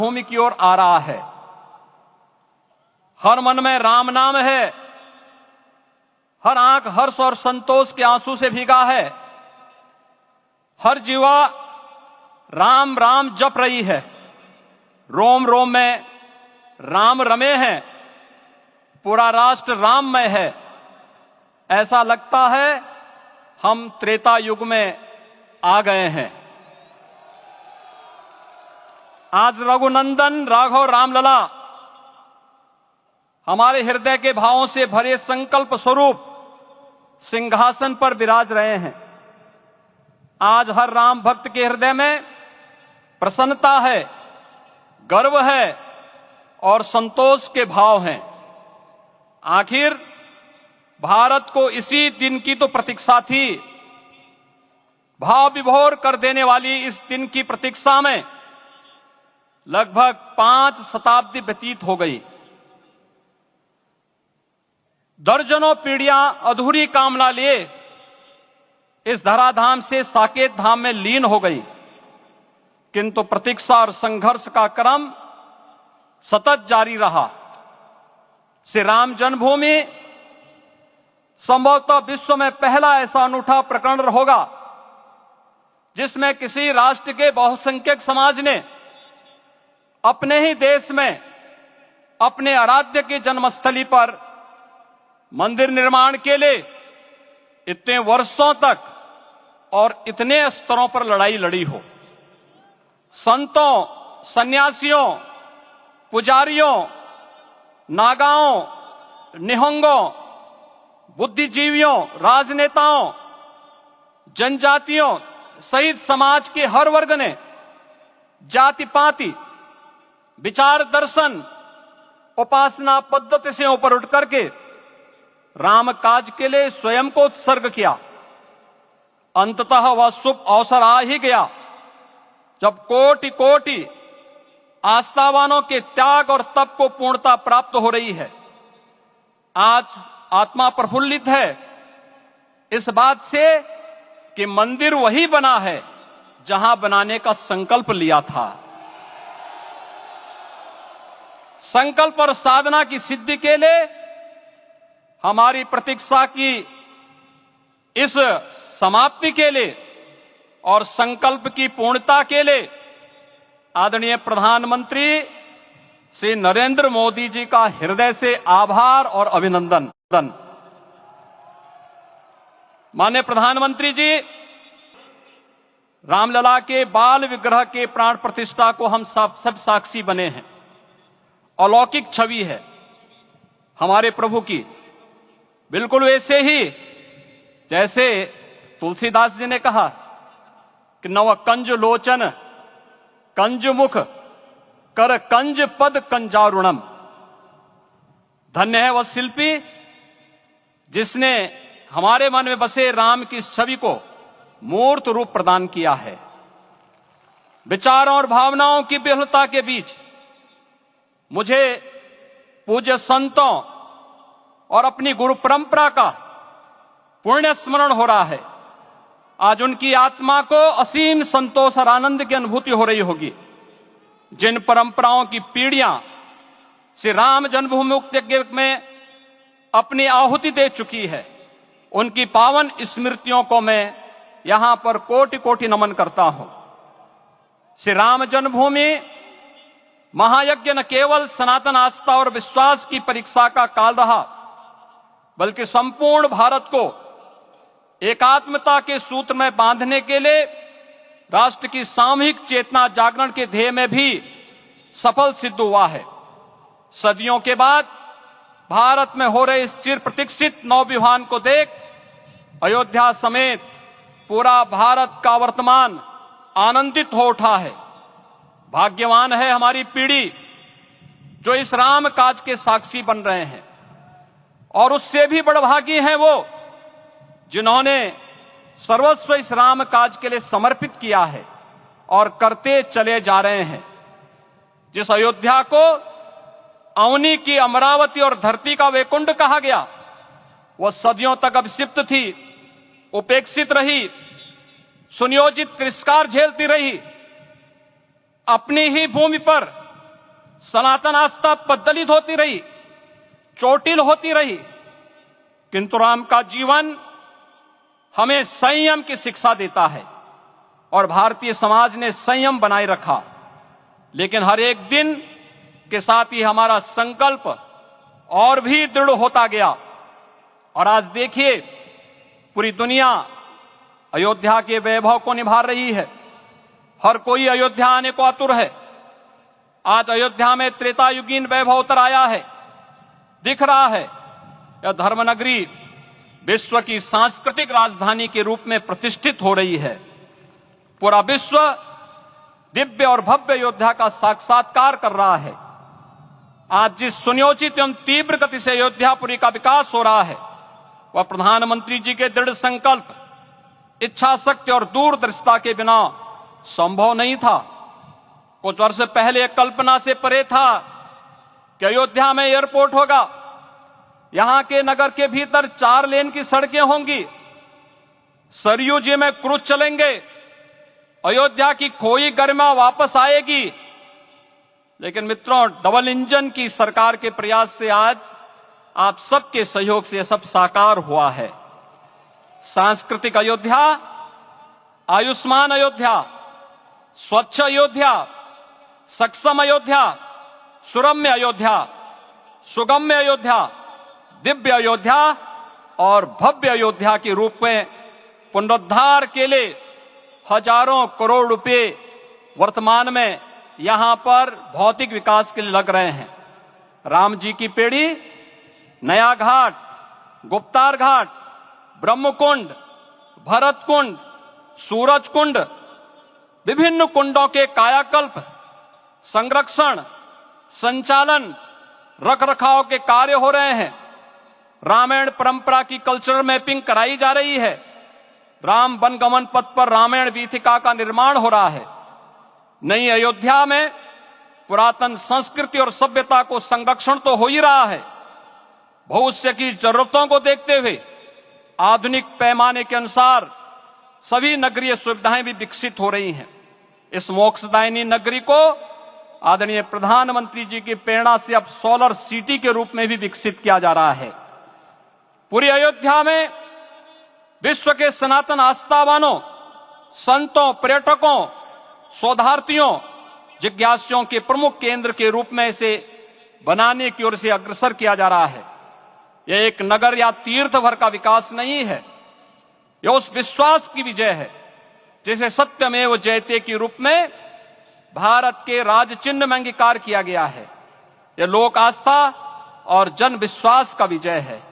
भूमि की ओर आ रहा है। हर मन में राम नाम है, हर आंख हर्ष और संतोष के आंसू से भीगा है, हर जीवा राम राम जप रही है, रोम रोम में राम रमे हैं, पूरा राष्ट्र राममय है। ऐसा लगता है हम त्रेता युग में आ गए हैं। आज रघुनंदन राघव रामलला हमारे हृदय के भावों से भरे संकल्प स्वरूप सिंहासन पर विराज रहे हैं। आज हर राम भक्त के हृदय में प्रसन्नता है, गर्व है और संतोष के भाव हैं। आखिर भारत को इसी दिन की तो प्रतीक्षा थी। भाव विभोर कर देने वाली इस दिन की प्रतीक्षा में लगभग 5 शताब्दी व्यतीत हो गई। दर्जनों पीढ़ियां अधूरी कामना लिए इस धराधाम से साकेत धाम में लीन हो गई, किंतु प्रतीक्षा और संघर्ष का क्रम सतत जारी रहा। श्री राम जन्मभूमि संभवतः विश्व में पहला ऐसा अनूठा प्रकरण होगा जिसमें किसी राष्ट्र के बहुसंख्यक समाज ने अपने ही देश में अपने आराध्य की जन्मस्थली पर मंदिर निर्माण के लिए इतने वर्षों तक और इतने स्तरों पर लड़ाई लड़ी हो। संतों, सन्यासियों, पुजारियों, नागाओं, निहंगों, बुद्धिजीवियों, राजनेताओं, जनजातियों सहित समाज के हर वर्ग ने जाति पाति, विचार दर्शन, उपासना पद्धति से ऊपर उठ करके राम काज के लिए स्वयं को उत्सर्ग किया। अंततः वह शुभ अवसर आ ही गया जब कोटि कोटि आस्थावानों के त्याग और तप को पूर्णता प्राप्त हो रही है। आज आत्मा प्रफुल्लित है इस बात से कि मंदिर वही बना है जहां बनाने का संकल्प लिया था। संकल्प और साधना की सिद्धि के लिए हमारी प्रतीक्षा की इस समाप्ति के लिए और संकल्प की पूर्णता के लिए आदरणीय प्रधानमंत्री श्री नरेंद्र मोदी जी का हृदय से आभार और अभिनंदन। माननीय प्रधानमंत्री जी, रामलला के बाल विग्रह के प्राण प्रतिष्ठा को हम सब साक्षी बने हैं। अलौकिक छवि है हमारे प्रभु की, बिल्कुल वैसे ही जैसे तुलसीदास जी ने कहा कि नव कंज लोचन कंज मुख कर कंज पद कंजारुणम। धन्य है वह शिल्पी जिसने हमारे मन में बसे राम की छवि को मूर्त रूप प्रदान किया है। विचारों और भावनाओं की विहलता के बीच मुझे पूज्य संतों और अपनी गुरु परंपरा का पुण्य स्मरण हो रहा है। आज उनकी आत्मा को असीम संतोष और आनंद की अनुभूति हो रही होगी। जिन परंपराओं की पीढ़ियां श्री राम जन्मभूमि यज्ञ में अपनी आहुति दे चुकी है, उनकी पावन स्मृतियों को मैं यहां पर कोटि कोटि नमन करता हूं। श्री राम जन्मभूमि महायज्ञ न केवल सनातन आस्था और विश्वास की परीक्षा का काल रहा, बल्कि संपूर्ण भारत को एकात्मता के सूत्र में बांधने के लिए राष्ट्र की सामूहिक चेतना जागरण के ध्येय में भी सफल सिद्ध हुआ है। सदियों के बाद भारत में हो रहे इस चिर प्रतीक्षित नवविवाह को देख अयोध्या समेत पूरा भारत का वर्तमान आनंदित हो उठा है। भाग्यवान है हमारी पीढ़ी जो इस राम काज के साक्षी बन रहे हैं, और उससे भी बड़भागी हैं वो जिन्होंने सर्वस्व इस राम काज के लिए समर्पित किया है और करते चले जा रहे हैं। जिस अयोध्या को अवनी की अमरावती और धरती का वैकुंठ कहा गया, वह सदियों तक अभिषिप्त थी, उपेक्षित रही, सुनियोजित तिरस्कार झेलती रही। अपनी ही भूमि पर सनातन आस्था प्रदलित होती रही, चोटिल होती रही, किंतु राम का जीवन हमें संयम की शिक्षा देता है और भारतीय समाज ने संयम बनाए रखा। लेकिन हर एक दिन के साथ ही हमारा संकल्प और भी दृढ़ होता गया और आज देखिए पूरी दुनिया अयोध्या के वैभव को निभा रही है। हर कोई अयोध्या आने को आतुर है। आज अयोध्या में त्रेतायुगीन वैभव उतर आया है, दिख रहा है। यह धर्मनगरी विश्व की सांस्कृतिक राजधानी के रूप में प्रतिष्ठित हो रही है। पूरा विश्व दिव्य और भव्य अयोध्या का साक्षात्कार कर रहा है। आज जिस सुनियोजित एवं तीव्र गति से अयोध्यापुरी का विकास हो रहा है वह प्रधानमंत्री जी के दृढ़ संकल्प, इच्छा शक्ति और दूरदर्शिता के बिना संभव नहीं था। कुछ वर्ष पहले कल्पना से परे था कि अयोध्या में एयरपोर्ट होगा, यहां के नगर के भीतर 4 लेन की सड़कें होंगी, सरयू जी में क्रूज चलेंगे, अयोध्या की खोई गरिमा वापस आएगी। लेकिन मित्रों, डबल इंजन की सरकार के प्रयास से आज आप सबके सहयोग से यह सब साकार हुआ है। सांस्कृतिक अयोध्या, आयुष्मान अयोध्या, स्वच्छ अयोध्या, सक्षम अयोध्या, सुरम्य अयोध्या, सुगम्य अयोध्या, दिव्य अयोध्या और भव्य अयोध्या के रूप में पुनरुद्धार के लिए हजारों करोड़ रुपए वर्तमान में यहां पर भौतिक विकास के लिए लग रहे हैं। राम जी की पेड़ी, नया घाट, गुप्तार घाट, ब्रह्मकुंड, भरत कुंड, सूरज कुंड, विभिन्न कुंडों के कायाकल्प, संरक्षण, संचालन, रखरखाव के कार्य हो रहे हैं। रामायण परंपरा की कल्चरल मैपिंग कराई जा रही है। राम वनगमन पथ पर रामायण वीथिका का निर्माण हो रहा है। नई अयोध्या में पुरातन संस्कृति और सभ्यता को संरक्षण तो हो ही रहा है, भविष्य की जरूरतों को देखते हुए आधुनिक पैमाने के अनुसार सभी नगरीय सुविधाएं भी विकसित हो रही हैं। इस मोक्षदायिनी नगरी को आदरणीय प्रधानमंत्री जी की प्रेरणा से अब सोलर सिटी के रूप में भी विकसित किया जा रहा है। पूरी अयोध्या में विश्व के सनातन आस्थावानों, संतों, पर्यटकों, शोधार्थियों, जिज्ञासुओं के प्रमुख केंद्र के रूप में इसे बनाने की ओर से अग्रसर किया जा रहा है। यह एक नगर या तीर्थ भर का विकास नहीं है, यह उस विश्वास की विजय है जिसे सत्यमेव जयते के रूप में भारत के राज चिन्ह में अंगीकार किया गया है। यह लोक आस्था और जन विश्वास का विजय है,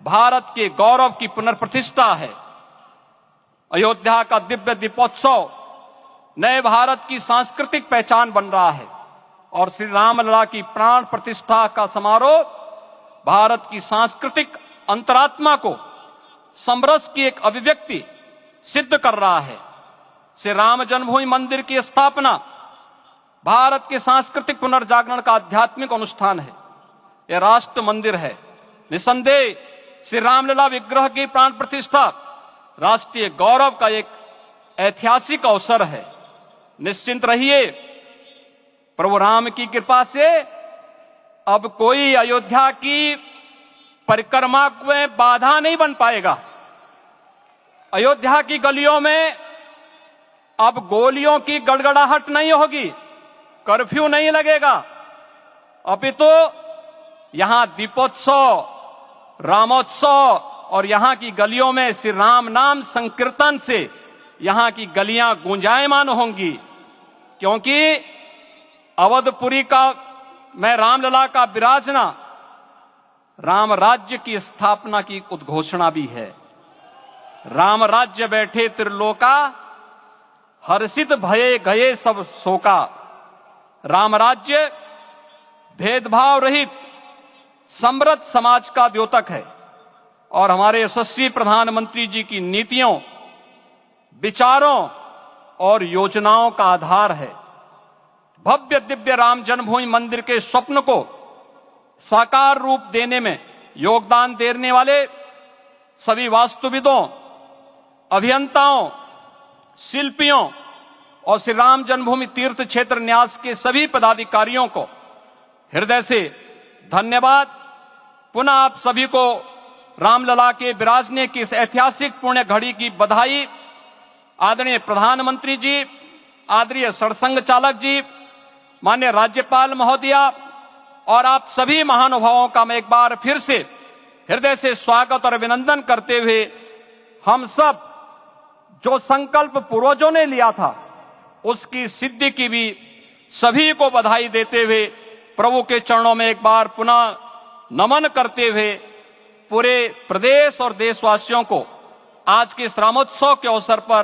भारत के गौरव की पुनर्प्रतिष्ठा है। अयोध्या का दिव्य दीपोत्सव नए भारत की सांस्कृतिक पहचान बन रहा है और श्री रामलला की प्राण प्रतिष्ठा का समारोह भारत की सांस्कृतिक अंतरात्मा को समरस की एक अभिव्यक्ति सिद्ध कर रहा है। श्री राम जन्मभूमि मंदिर की स्थापना भारत के सांस्कृतिक पुनर्जागरण का आध्यात्मिक अनुष्ठान है। यह राष्ट्र मंदिर है। निसंदेह श्री रामलला विग्रह की प्राण प्रतिष्ठा राष्ट्रीय गौरव का एक ऐतिहासिक अवसर है। निश्चिंत रहिए, प्रभु राम की कृपा से अब कोई अयोध्या की परिक्रमा में बाधा नहीं बन पाएगा। अयोध्या की गलियों में अब गोलियों की गड़गड़ाहट नहीं होगी, कर्फ्यू नहीं लगेगा। अपितु यहां दीपोत्सव, रामोत्सव और यहां की गलियों में श्री राम नाम संकीर्तन से यहां की गलियां गुंजायमान होंगी, क्योंकि अवधपुरी का में रामलला का विराजना राम राज्य की स्थापना की उद्घोषणा भी है। राम राज्य बैठे त्रिलोका, हर्षित भये गए सब शोका। राम राज्य भेदभाव रहित समृद्ध समाज का द्योतक है और हमारे यशस्वी प्रधानमंत्री जी की नीतियों, विचारों और योजनाओं का आधार है। भव्य दिव्य राम जन्मभूमि मंदिर के स्वप्न को साकार रूप देने में योगदान देने वाले सभी वास्तुविदों, अभियंताओं, शिल्पियों और श्री राम जन्मभूमि तीर्थ क्षेत्र न्यास के सभी पदाधिकारियों को हृदय से धन्यवाद। पुनः आप सभी को रामलला के विराजने की इस ऐतिहासिक पुण्य घड़ी की बधाई। आदरणीय प्रधानमंत्री जी, आदरणीय सरसंघ चालक जी, माननीय राज्यपाल महोदया और आप सभी महानुभावों का मैं एक बार फिर से हृदय से स्वागत और अभिनंदन करते हुए, हम सब जो संकल्प पूर्वजों ने लिया था उसकी सिद्धि की भी सभी को बधाई देते हुए, प्रभु के चरणों में एक बार पुनः नमन करते हुए पूरे प्रदेश और देशवासियों को आज के इस रामोत्सव के अवसर पर